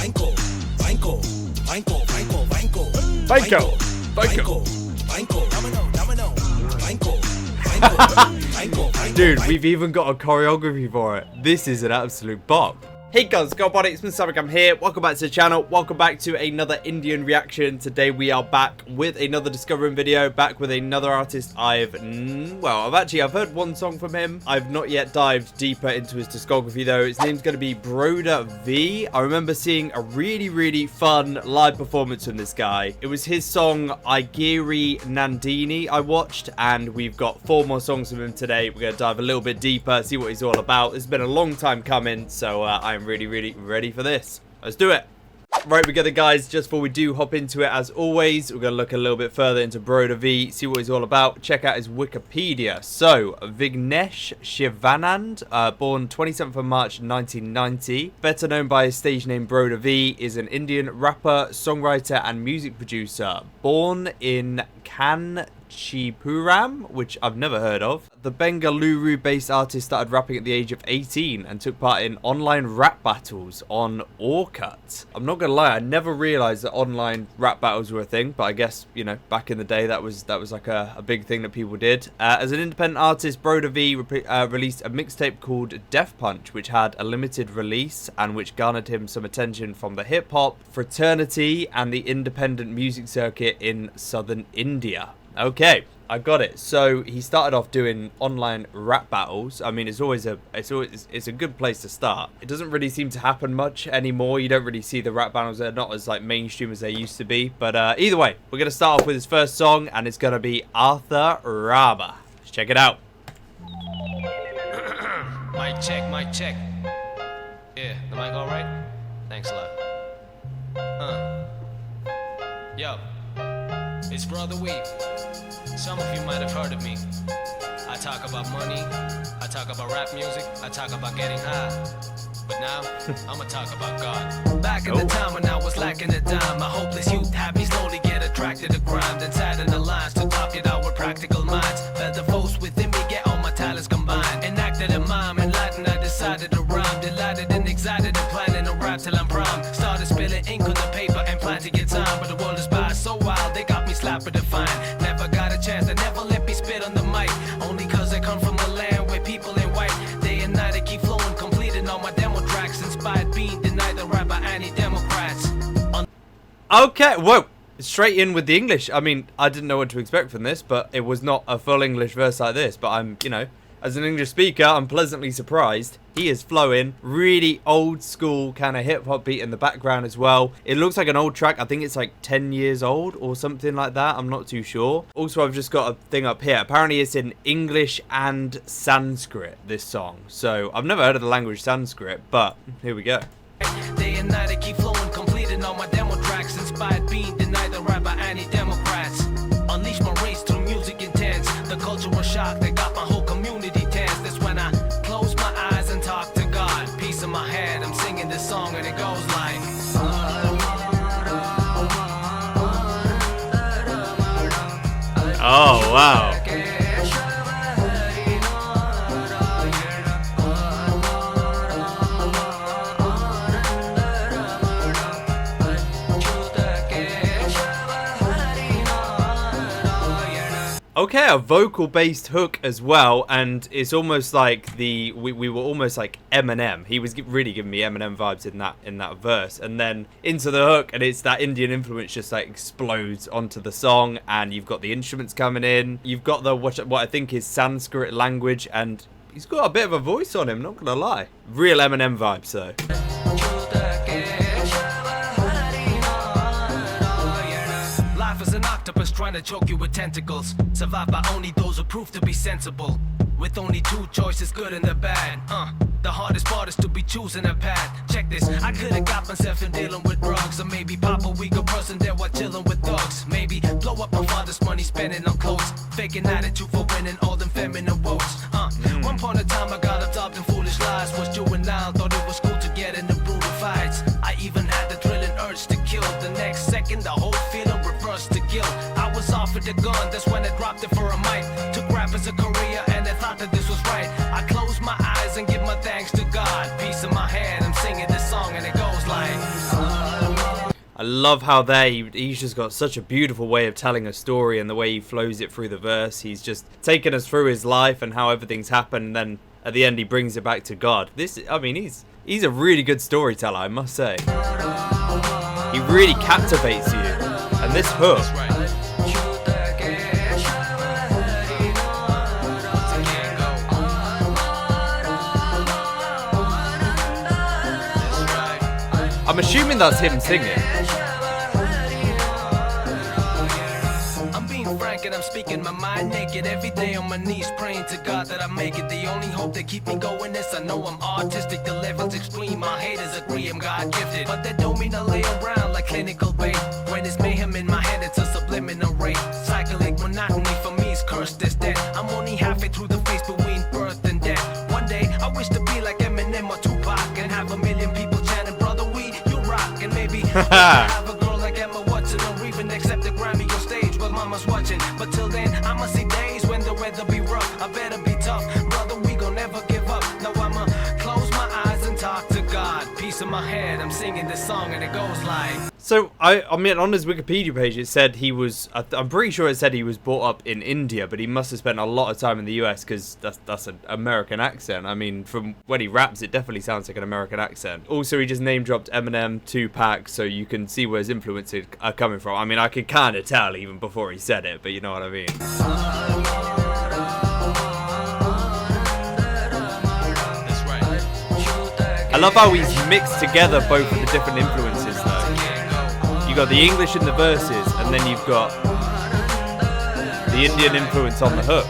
Vainko, Vainko, Vainko, Vainko, Vainko, Vainko, Vainko, Vainko, Domino, Vainko, Vainko, Vainko. Dude, we've even got a choreography for it. This is an absolute bop. Hey guys, it's MrSammyCam here. Welcome back to the channel. Welcome back to another Indian reaction. Today we are back with another discovering video, back with another artist I've heard one song from him. I've not yet dived deeper into his discography though. His name's going to be Brodha V. I remember seeing a really fun live performance from this guy. It was his song Aigiri Nandini I watched, and we've got 4 more songs from him today. We're going to dive a little bit deeper, see what he's all about. It's been a long time coming, so I'm really ready for this. Let's do it. Right, we got it, guys. Just before we do hop into it, as always, we're going to look a little bit further into Brodha V, see what he's all about, check out his Wikipedia. So, Vignesh Shivanand, born 27th of March 1990, better known by his stage name Brodha V, is an Indian rapper, songwriter, and music producer. Born in Kanchipuram, which I've never heard of. The Bengaluru-based artist started rapping at the age of 18 and took part in online rap battles on Orkut. I'm not gonna lie, I never realized that online rap battles were a thing, but I guess, you know, back in the day that was like a big thing that people did. As an independent artist, Brodha V released a mixtape called Death Punch, which had a limited release and which garnered him some attention from the hip-hop fraternity and the independent music circuit in southern India. Okay, I got it. So he started off doing online rap battles. I mean, it's a good place to start. It doesn't really seem to happen much anymore. You don't really see the rap battles. They're not as like mainstream as they used to be. But either way, we're gonna start off with his first song, and it's gonna be Aathma Raama. Let's check it out. Mic check. Yeah, the mic all right? Thanks a lot. Yo, it's Brodha V. Some of you might have heard of me. I talk about money, I talk about rap music, I talk about getting high. But now, I'ma talk about God. Back in the time when I was lacking a dime, my hopeless youth had me slowly get attracted to crime. Then sat in the lines to talk it out with practical minds. Felt the force within me, get all my talents combined. Enacted a mime, enlightened, I decided to rhyme. Delighted and excited and planning a rap till I'm prime. Started spilling ink on the paper and plan to get time. But the world is by so wild, they got me slapped with a fine. Never got a chance, they never let me spit on the mic. Only cause I come from a land where people ain't white. Day and night I keep flowing, completing all my demo tracks. Inspired being denied the rap by anti-democrats. Okay, whoa. Straight in with the English. I mean, I didn't know what to expect from this, but it was not a full English verse like this. But I'm, you know, as an English speaker, I'm pleasantly surprised. He is flowing, really old school kind of hip hop beat in the background as well. It looks like an old track. I think it's like 10 years old or something like that. I'm not too sure. Also, I've just got a thing up here. Apparently it's in English and Sanskrit, this song. So I've never heard of the language Sanskrit, but here we go. Day and night I keep flowing, completing all my demo tracks. Inspired being denied the rap by anti-democrats. Unleash my race through music intense. The cultural shock that got my whole community tense. That's when I close my eyes and talk to God. Peace in my head, I'm singing this song and it goes like Oh, wow. Okay, a vocal-based hook as well, and it's almost like we were almost like Eminem. He was really giving me Eminem vibes in that verse, and then into the hook, and it's that Indian influence just like explodes onto the song, and you've got the instruments coming in, you've got the what I think is Sanskrit language, and he's got a bit of a voice on him. Not gonna lie, real Eminem vibes though. An octopus trying to choke you with tentacles. Survived by only those who prove to be sensible. With only 2 choices, good and the bad. The hardest part is to be choosing a path. Check this, I could've got myself in dealing with drugs. Or maybe pop a weaker person there while chilling with dogs. Maybe blow up my father's money spending on clothes. Faking attitude for winning all them feminine votes. One point in time I got absorbed in foolish lies. Was juvenile, thought it was cool to get into brutal fights. I even had the thrilling urge to kill. The next second the whole feeling reversed to guilt. I was offered a gun, that's when I dropped it for a mic. Took rap as a career and I thought that this was right. I closed my eyes and give my thanks to God. Peace in my head, I'm singing this song and it goes like love how he's just got such a beautiful way of telling a story, and the way he flows it through the verse. He's just taken us through his life and how everything's happened, and then at the end he brings it back to God. I mean, he's a really good storyteller, I must say. He really captivates you. And this hook, I'm assuming that's him singing. I'm being frank and I'm speaking my mind naked. Every day on my knees praying to God that I make it. The only hope that keep me going is I know I'm artistic. The level's extreme, my haters agree I'm God gifted. But that don't mean I lay around like clinical bait. When it's mayhem in my head, it's a subliminal rate. Cyclic monotony for me is cursed as death. I'm only halfway through the phase between birth and death. One day I wish to be like Eminem or Tupac and have a million people chanting, brother, you rock. And maybe have a girl like Emma Watson or even accept a Grammy on stage while mama's watching. But till then, I'ma see days when the weather be rough. I better be tough, brother, we gon' never give up. Now I'ma close my eyes and talk to God. Peace in my head, I'm singing this song and it goes like... So, I mean, on his Wikipedia page, it said he was... I'm pretty sure it said he was brought up in India, but he must have spent a lot of time in the US, because that's an American accent. I mean, from when he raps, it definitely sounds like an American accent. Also, he just name-dropped Eminem, Tupac, so you can see where his influences are coming from. I mean, I could kind of tell even before he said it, but you know what I mean. I love how he's mixed together both of the different influences, though. You got the English in the verses, and then you've got the Indian influence on the hooks.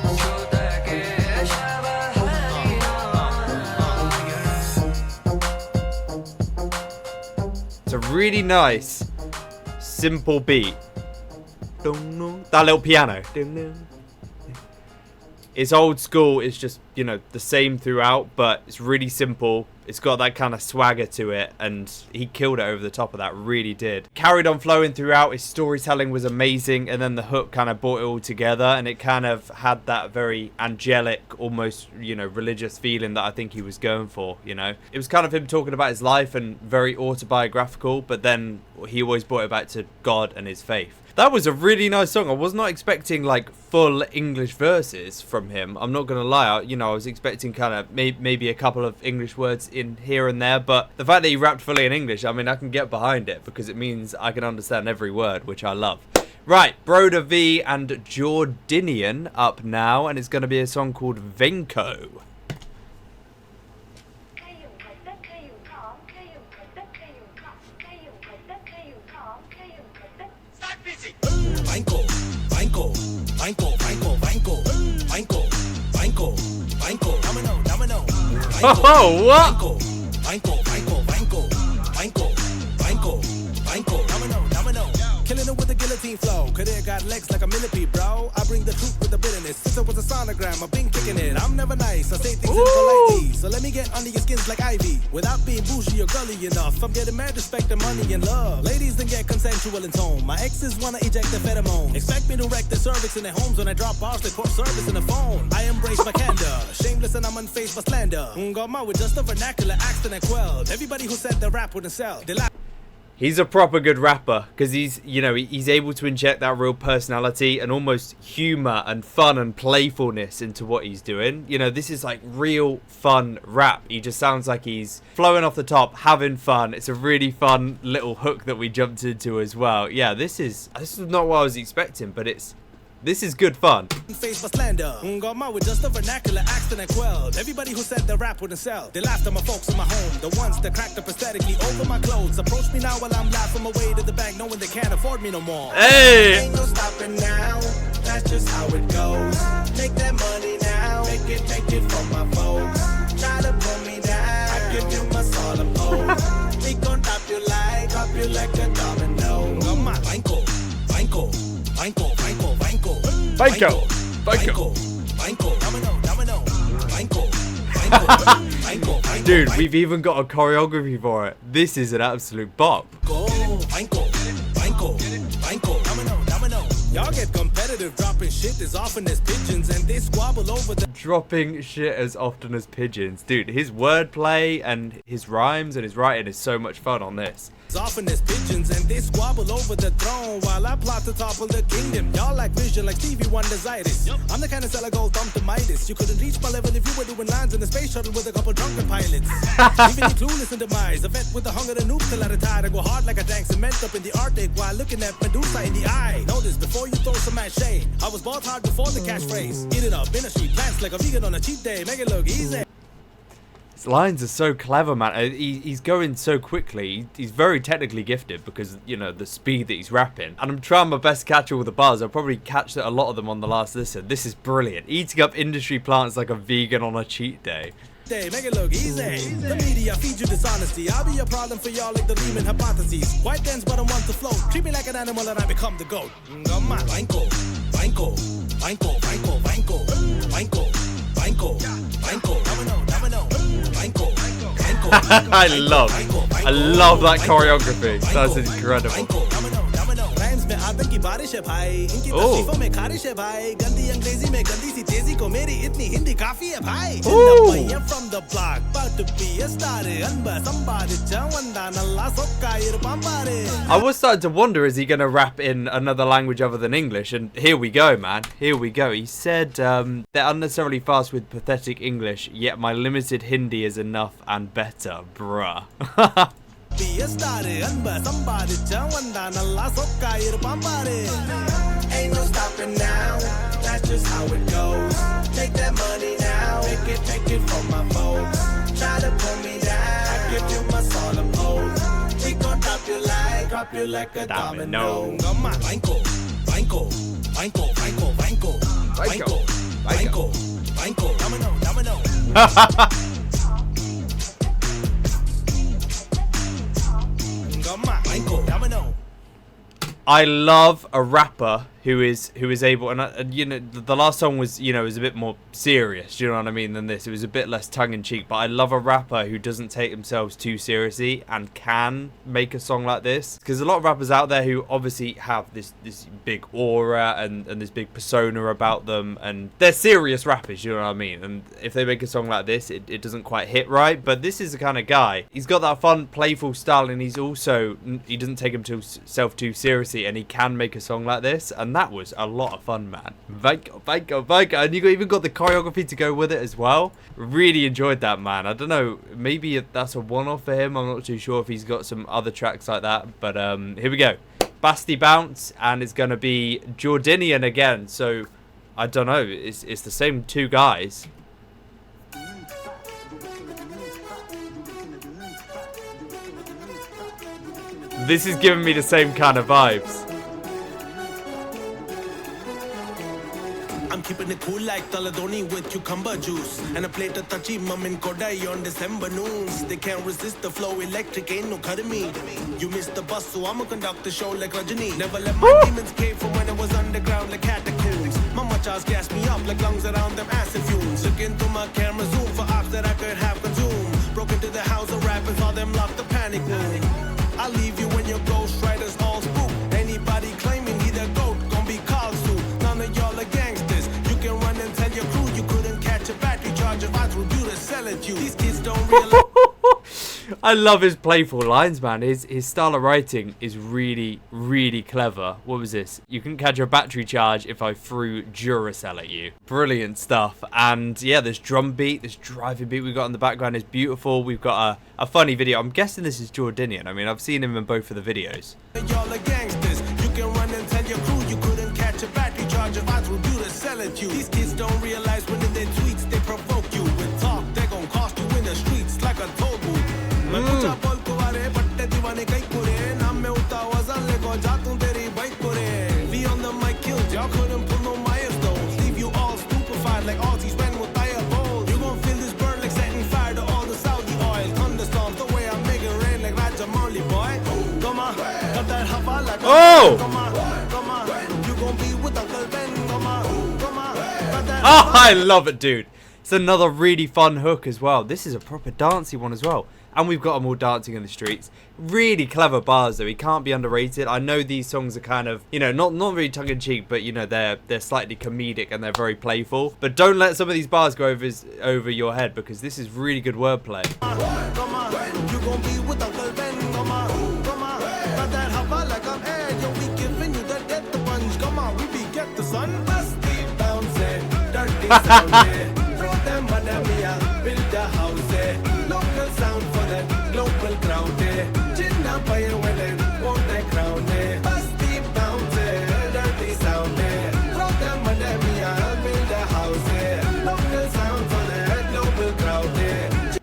It's a really nice, simple beat. That little piano. It's old school, it's just, you know, the same throughout, but it's really simple. It's got that kind of swagger to it, and he killed it over the top of that, really did. Carried on flowing throughout, his storytelling was amazing, and then the hook kind of brought it all together, and it kind of had that very angelic, almost, you know, religious feeling that I think he was going for, you know. It was kind of him talking about his life and very autobiographical, but then he always brought it back to God and his faith. That was a really nice song. I was not expecting like full English verses from him. I'm not gonna lie. I was expecting kind of maybe a couple of English words in here and there, but the fact that he rapped fully in English, I mean, I can get behind it because it means I can understand every word, which I love. Right, Brodha V and Jordinian up now, and it's gonna be a song called Vainko. Vainko, Vainko, Vainko, Vainko, Vainko, Vainko, Vainko, Vainko, domino, Oh, what? Vainko, Vainko, Vainko, Vainko, Vainko, Vainko, Vainko, domino. Killing it with the guillotine flow. Career got legs like a millipede, bro. I bring the truth with the bitterness. Since it was a sonogram, I've been kicking it. I'm never nice. I say things in politely. So let me get under your skins like Ivy. Without being bougie or gully enough. I'm getting mad respect and money and love. Ladies then get consensual in tone. My exes wanna eject the pheromone. Expect me to wreck the cervix in their homes when I drop bars like poor service in the phone. I embrace my candor. Shameless and I'm unfazed by slander. Got my with just a vernacular accent and quelled. Everybody who said the rap wouldn't sell. He's a proper good rapper because he's able to inject that real personality and almost humor and fun and playfulness into what he's doing. You know, this is like real fun rap. He just sounds like he's flowing off the top, having fun. It's a really fun little hook that we jumped into as well. Yeah, this is not what I was expecting, but this is good fun. Face for slander. Got my with just a vernacular accent and quelled. Everybody who said the rap wouldn't sell. They laughed at my folks in my home. The ones that cracked up aesthetically over my clothes. Approach me now while I'm laughing my way to the bank, knowing they can't afford me no more. Hey! Ain't no stopping now. That's just how it goes. Make that money now. Make it for my folks. Try to pull me down. I give you my solemn oath. We gon' drop you like a domino. Come on. Vainko, Vainko, Vainko, Vainko, Vainko. Vainko, Vainko, Vainko, domino, Vainko, Vainko, Vainko. Dude, we've even got a choreography for it. This is an absolute bop. Vainko, Vainko, Vainko, domino, Y'all get competitive, dropping shit as often as pigeons, and they squabble over the Dropping shit as often as pigeons. Dude, his wordplay and his rhymes and his writing is so much fun on this. as often as pigeons, and they squabble over the throne while I plot to topple the kingdom. Y'all like vision like Stevie Wonder's itis. I'm the kind of seller gold thumb to Midas. You couldn't reach my level if you were doing lines in a space shuttle with a couple drunken pilots. Leaving you clueless in demise. A vet with the hunger to nuke till I retire. I go hard like a tank cement up in the Arctic while looking at Medusa in the eye. Notice before you throw some mache. I was bought hard before the catchphrase. Eat it up in a street, plants like a vegan on a cheat day. Make it look easy. His lines are so clever, man. He's going so quickly. He's very technically gifted because, you know, the speed that he's rapping. And I'm trying my best to catch all the bars. I'll probably catch a lot of them on the last listen. This is brilliant. Eating up industry plants like a vegan on a cheat day. Make it look easy. The media feed you dishonesty. I'll be a problem for y'all like the Riemann hypotheses. White dance, but I want to float. Treat me like an animal and I become the goat. Vainko, Vainko, Vainko, Vainko, Vainko, Vainko, Vainko, Vainko, Domino, Vainko, Vainko. I love that choreography. That's incredible. Rhymes में आतंक की बारिश है भाई इनकी तकलीफों में खारिश है भाई गंदी अंग्रेजी में गंदी सी तेजी को मेरी इतनी हिंदी काफी है भाई from the block about to be a star I was starting to wonder, is he going to rap in another language other than English? And here we go, man. Here we go. He said, they're unnecessarily fast with pathetic English, yet my limited Hindi is enough and better, bruh. Be a star, somebody ain't no stopping now. That's just how it goes. Take that money now. Take it from my folks. Try to pull me down. I give you my solemn pose. We gon' drop you like a domino. Come on, Vainko, Vainko, Vainko, Vainko, Vainko, Vainko, Vainko, Vainko, domino. I love a rapper who is able, and you know, the last song was, you know, was a bit more serious, do you know what I mean, than this. It was a bit less tongue-in-cheek, but I love a rapper who doesn't take themselves too seriously and can make a song like this. Because a lot of rappers out there who obviously have this big aura and this big persona about them, and they're serious rappers, you know what I mean, and if they make a song like this, it doesn't quite hit right. But this is the kind of guy, he's got that fun, playful style, and he doesn't take himself too seriously, and he can make a song like this, and that was a lot of fun, man. Vainko, and you even got the choreography to go with it as well. Really enjoyed that, man. I don't know, maybe that's a one-off for him. I'm not too sure if he's got some other tracks like that, but here we go. Basti Bounce, and it's gonna be Jordanian again, so I don't know, it's the same two guys. This is giving me the same kind of vibes. I'm keeping it cool like Taladoni with cucumber juice and a plate of tachi mum in Kodai on December noons. They can't resist the flow, electric ain't no cutting me. You missed the bus, so I'ma conduct the show like Rajani. Never let my demons cave from when I was underground like catacombs. Mama Charles gassed me up like lungs around them acid fumes. Look into my camera zoom for ops that I could have consumed. Broke into the house of rap and saw them lock the panic room. I'll leave you when your ghost riders all spook. Anybody claiming he the goat gon' be called soon. None of y'all are gangsters. You can run and tell your crew you couldn't catch a battery charge if I told you to sell it you. These kids don't realize. I love his playful lines, man. His style of writing is really, really clever. What was this? You couldn't catch a battery charge if I threw Duracell at you. Brilliant stuff. And yeah, this drum beat, this driving beat we got in the background is beautiful. We've got a funny video. I'm guessing this is Jordanian. I mean, I've seen him in both of the videos. Y'all are gangsters. You can run and tell your crew you couldn't catch a battery charge if I told you to sell it you. These kids don't realize when in their tweets they provoke you. With talk, they gon' cost you in the streets like a toll booth. Be on the mic killed, y'all couldn't pull no milestones. Leave you all stupefied like Aussies when with fire bowls. You gon' feel this burn like setting fire to all the Saudi oil. Thunderstorms, the way I make it rain like Raja Marley, boy. Come on, got that hava like oh! Come on, you gon' be with Uncle Ben. Come on, got that. Oh, I love it, dude. It's another really fun hook as well. This is a proper dancey one as well. and we've got them all dancing in the streets. Really clever bars though, he can't be underrated. I know these songs are kind of, you know, not really tongue-in-cheek, but you know, they're slightly comedic and they're very playful. But don't let some of these bars go over your head, because this is really good wordplay.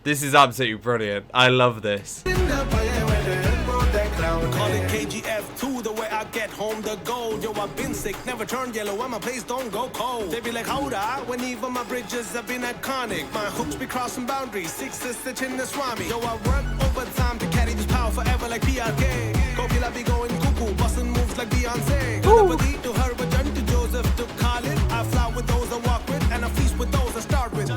This is absolutely brilliant. I love this. Call it KGF2, the way I get home the gold. Yo, I've been sick, never turned yellow, and my place don't go cold. They be like, hold up, when even my bridges have been iconic. My hooks be crossing boundaries, sixes stitching the swami. Yo, I work overtime to carry this power forever like PRK. Kobe, I be going cuckoo, busting moves like Beyonce. Nobody to her, but John to Joseph to Khalid. I fly with those I walk with, and I feast with those I start with.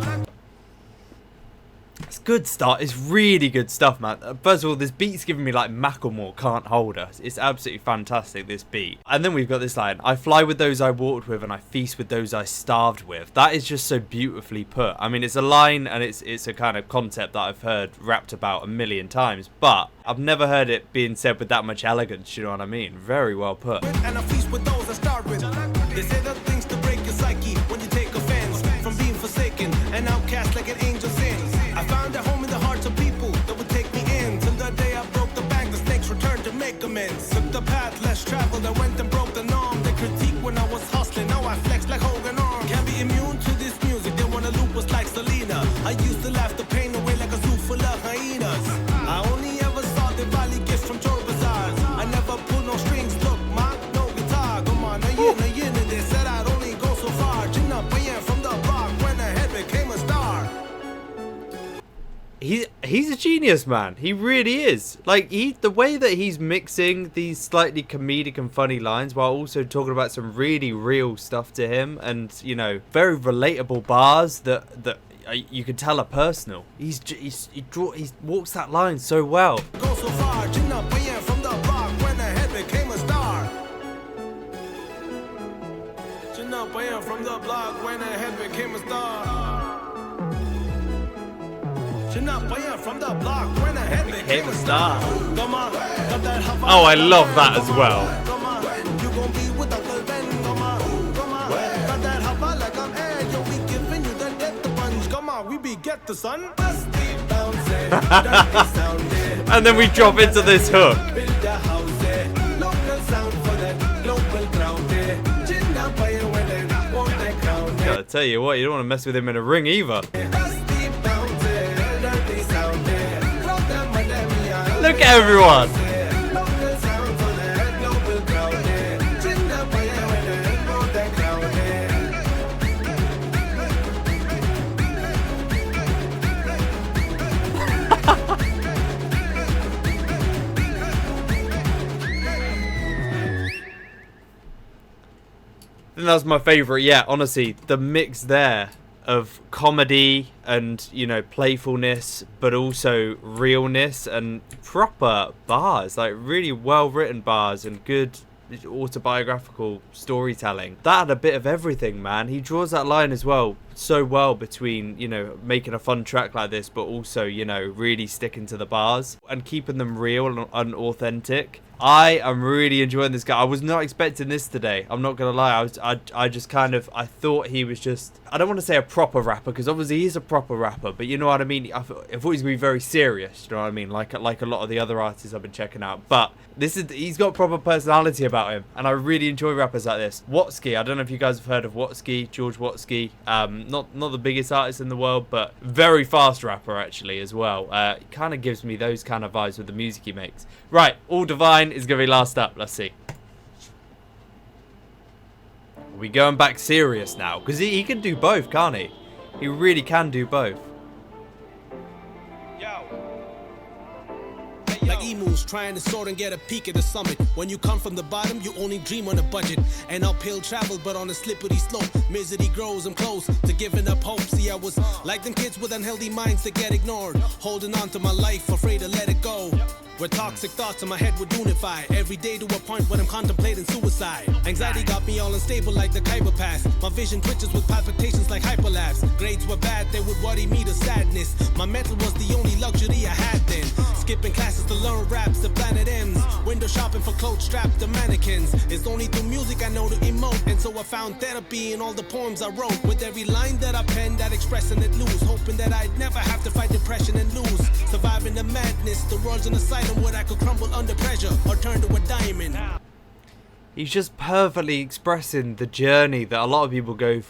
It's good stuff. It's really good stuff, man. First of all, this beat's giving me like Macklemore, Can't Hold Us. It's absolutely fantastic, this beat. And then we've got this line, I fly with those I walked with and I feast with those I starved with. That is just so beautifully put. I mean, it's a line and it's a kind of concept that I've heard rapped about a million times, but I've never heard it being said with that much elegance, you know what I mean? Very well put. And I feast with those I start with. They say the things to break your psyche when you take offense from being forsaken and outcast like an angel sins. I found a home in the hearts of people that would take me in. Till the day I broke the bank, the snakes returned to make amends. Took the path less traveled, I went and broke the norm. They critique when I was hustling, now I flex like Hogan arm. Can't be immune to this music, they wanna loop us like Selena. I used to laugh the pain away like a zoo full of hyenas. I only ever saw the valley gifts from Chor Bazaars. I never pull no strings, look, ma, no guitar. Come on, a yin, they said I'd only go so far. Chin up, from the block when I head became a star. He's a genius, man. He really is. Like, the way that he's mixing these slightly comedic and funny lines while also talking about some really real stuff to him, and you know, very relatable bars that you can tell are personal. He walks that line so well. Go so far, chin up, from the block when I head became a star. Chin up, from the block when I head became a star. From the block when I head became a star. Oh, I love that as well. You gon' be with Uncle Ben. Got that hava like I'm air. Yo, we giving you the death the punch. Come on, we be get the sun. Basti Bounce, dirty sound. And then we drop into this hook. Build a house, local sound for that global crowd. Chin up, when they want that crown. Gotta tell you what, you don't want to mess with him in a ring either. Look at everyone. I think that's my favourite. Yeah, honestly, the mix there of comedy and, you know, playfulness, but also realness and proper bars, like really well written bars and good autobiographical storytelling. That had a bit of everything, man. He draws that line as well so well between, you know, making a fun track like this, but also, you know, really sticking to the bars and keeping them real and authentic. I am really enjoying this guy. I was not expecting this today. I'm not gonna lie. I just kind of, I thought he was just, I don't want to say a proper rapper, because obviously he's a proper rapper, but you know what I mean. I thought he was gonna be very serious. You know what I mean? Like a lot of the other artists I've been checking out. But he's got proper personality about him, and I really enjoy rappers like this. Watsky. I don't know if you guys have heard of Watsky, George Watsky. Not the biggest artist in the world, but very fast rapper actually as well. Kind of gives me those kind of vibes with the music he makes. Right, All Divine is going to be last up. Let's see. Are we going back serious now? Because he can do both, can't he? He really can do both. Like emus trying to soar and get a peak at the summit. When you come from the bottom, you only dream on a budget. And uphill travel, but on a slippery slope. Misery grows, I'm close to giving up hope. See, I was like them kids with unhealthy minds that get ignored. Holding on to my life, afraid to let it go. Where toxic thoughts in my head would unify. Every day to a point when I'm contemplating suicide. Anxiety got me all unstable like the Khyber Pass. My vision twitches with palpitations like hyperlapse. Grades were bad, they would worry me to sadness. My mental was the only luxury I had then. Skipping classes to learn raps, the planet ends. Window shopping for clothes strapped to mannequins. It's only through music I know to emote. And so I found therapy in all the poems I wrote. With every line that I penned, I'd express and it lose. Hoping that I'd never have to fight depression and lose. Surviving the madness, the world's an asylum where I could crumble under pressure or turn to a diamond. He's just perfectly expressing the journey that a lot of people go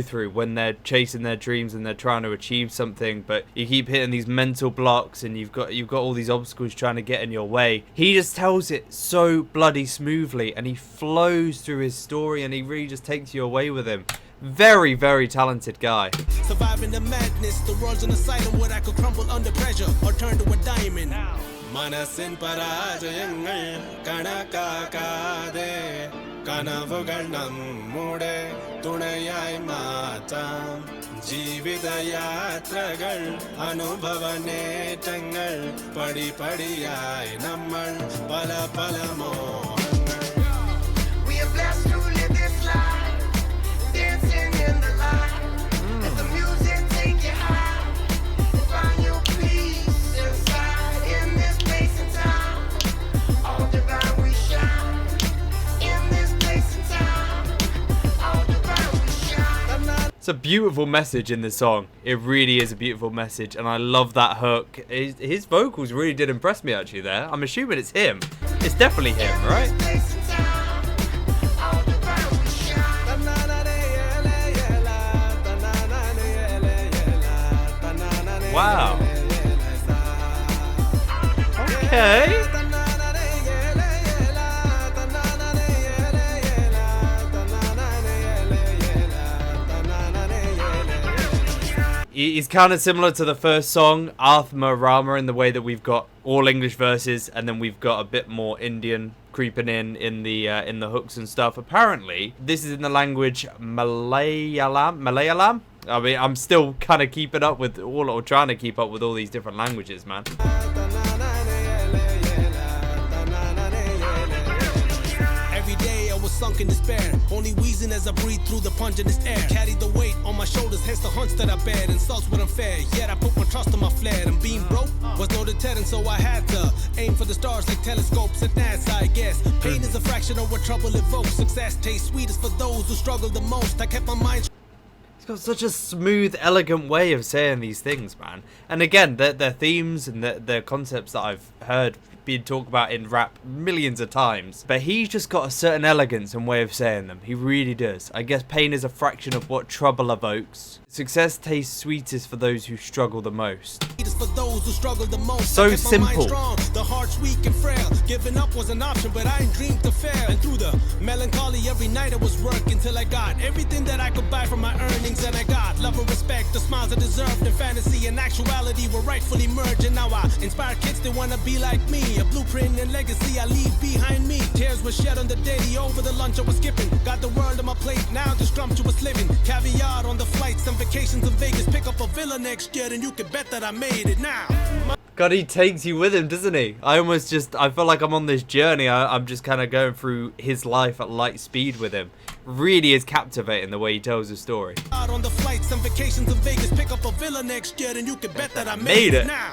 through when they're chasing their dreams and they're trying to achieve something, but you keep hitting these mental blocks and you've got all these obstacles trying to get in your way. He just tells it so bloody smoothly and he flows through his story and he really just takes you away with him. Very, very talented guy. Surviving the madness, the world's an asylum where I could crumble under pressure or turn to a diamond. Manasin parajayangal kanakakade kanavugal nammude tunayai maatam jeevitha yatragal anubhavanetangal padi padiyai nammal pala pala mohangal. We are blessed to live this life, dancing in the light. Let the music take you high and find your peace inside. In this place and time, all divine we shine. In this place and time, all divine we shine. It's a beautiful message in the song. It really is a beautiful message, and I love that hook. His vocals really did impress me actually there. I'm assuming it's him. It's definitely him, right? Wow. Okay. He's kind of similar to the first song, Aathma Raama, in the way that we've got all English verses and then we've got a bit more Indian creeping in the hooks and stuff. Apparently, this is in the language Malayalam. I mean, I'm still kind of keeping up with trying to keep up with all these different languages, man. Every day I was sunk in despair, only wheezing as I breathe through the pungent air. Carried the weight on my shoulders, hence the hunch that I bear. Insults were unfair, yet I put my trust on my flair. And being broke was no deterrent, so I had to aim for the stars like telescopes at NASA, I guess. Pain is a fraction of what trouble evokes. Success tastes sweetest for those who struggle the most. I kept my mind. He's got such a smooth, elegant way of saying these things, man. And again, their themes and their concepts that I've heard being talked about in rap millions of times. But he's just got a certain elegance and way of saying them. He really does. I guess pain is a fraction of what trouble evokes. Success tastes sweetest for those who struggle the most. For those who struggle the most. So simple. The heart's weak and frail. Giving up was an option, but I ain't dreamed to fail. And through the melancholy every night I was working till I got everything that I could buy from my earnings. And I got love and respect, the smiles I deserved. And fantasy and actuality were rightfully merged. And now I inspire kids that wanna be like me. A blueprint and legacy I leave behind me. Tears were shed on the daily over the lunch I was skipping. Got the world on my plate, now the scrumptious living. Caviar on the flights, some vacations in Vegas. Pick up a villa next year and you can bet that I made it now. God, he takes you with him, doesn't he? I feel like I'm on this journey. I'm just kind of going through his life at light speed with him. Really is captivating the way he tells the story. On the flights, some vacations in Vegas. Pick up a villa next year and you can bet that I made it now.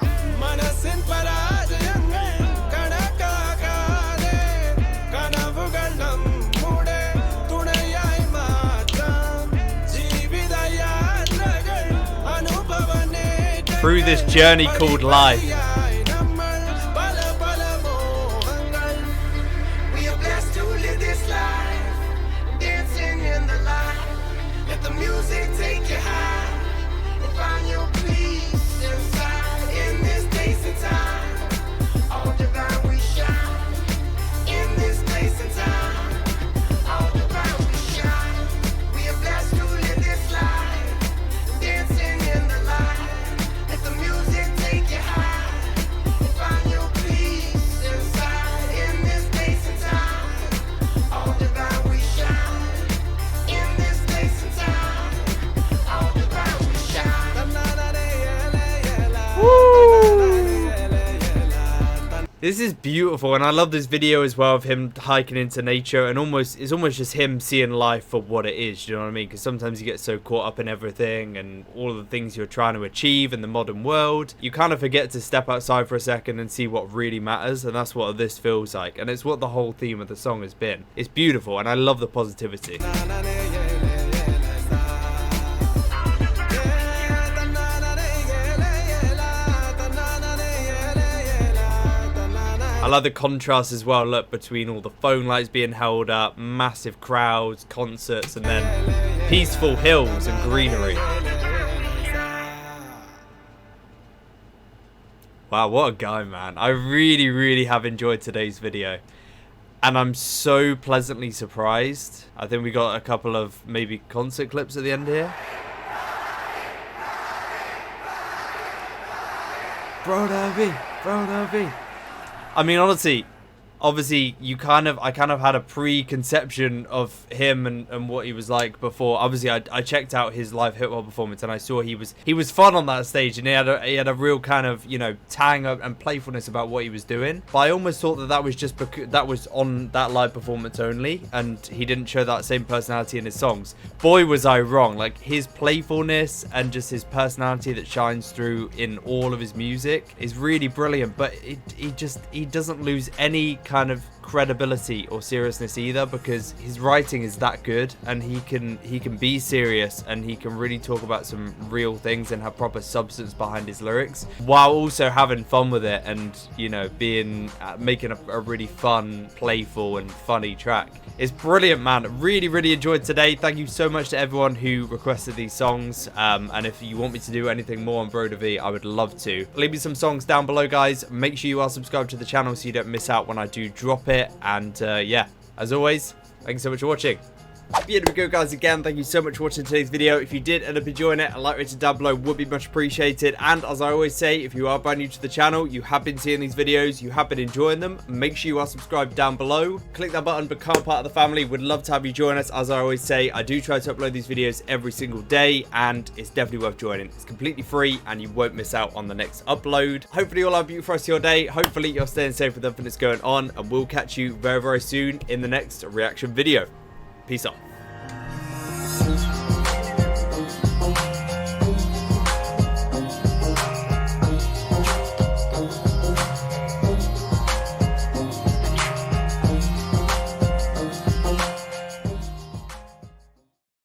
Through this journey called life. We are blessed to live this life, dancing in the light. Let the music take you high and find your peace inside. In this place and time, all divine we shine. In this place and time, all divine we shine. We are blessed to live this life, dancing in the light. Let the music take you high This is beautiful, and I love this video as well of him hiking into nature, and it's almost just him seeing life for what it is, you know what I mean? Because sometimes you get so caught up in everything and all of the things you're trying to achieve in the modern world, you kind of forget to step outside for a second and see what really matters, and that's what this feels like, and it's what the whole theme of the song has been. It's beautiful, and I love the positivity. I like the contrast as well, look, between all the phone lights being held up, massive crowds, concerts, and then peaceful hills and greenery. Wow, what a guy, man. I really, really have enjoyed today's video. And I'm so pleasantly surprised. I think we got a couple of maybe concert clips at the end here. Brodha V, Brodha V. I mean, honestly, obviously, I kind of had a preconception of him and what he was like before. Obviously, I checked out his live hip hop performance, and I saw he was fun on that stage, and he had a real kind of, you know, tang and playfulness about what he was doing. But I almost thought that was just because that was on that live performance only, and he didn't show that same personality in his songs. Boy, was I wrong. Like, his playfulness and just his personality that shines through in all of his music is really brilliant. But he doesn't lose any kind of credibility or seriousness either, because his writing is that good, and he can be serious, and he can really talk about some real things and have proper substance behind his lyrics, while also having fun with it, and, you know, making a really fun, playful and funny track. It's brilliant, man. Really enjoyed today. Thank you so much to everyone who requested these songs, and if you want me to do anything more on Brodha V, I would love to. Leave me some songs down below, guys. Make sure you are subscribed to the channel so you don't miss out when I do drop it. And yeah, as always, thank you so much for watching. Here we go, guys. Again, thank you so much for watching today's video. If you did end up enjoying it, a like rating down below would be much appreciated. And as I always say, if you are brand new to the channel, you have been seeing these videos, you have been enjoying them, make sure you are subscribed down below. Click that button, become part of the family. Would love to have you join us. As I always say, I do try to upload these videos every single day, and it's definitely worth joining. It's completely free, and you won't miss out on the next upload. Hopefully you'll have a beautiful rest of your day. Hopefully you're staying safe with everything that's going on, and we'll catch you very, very soon in the next reaction video. Peace out.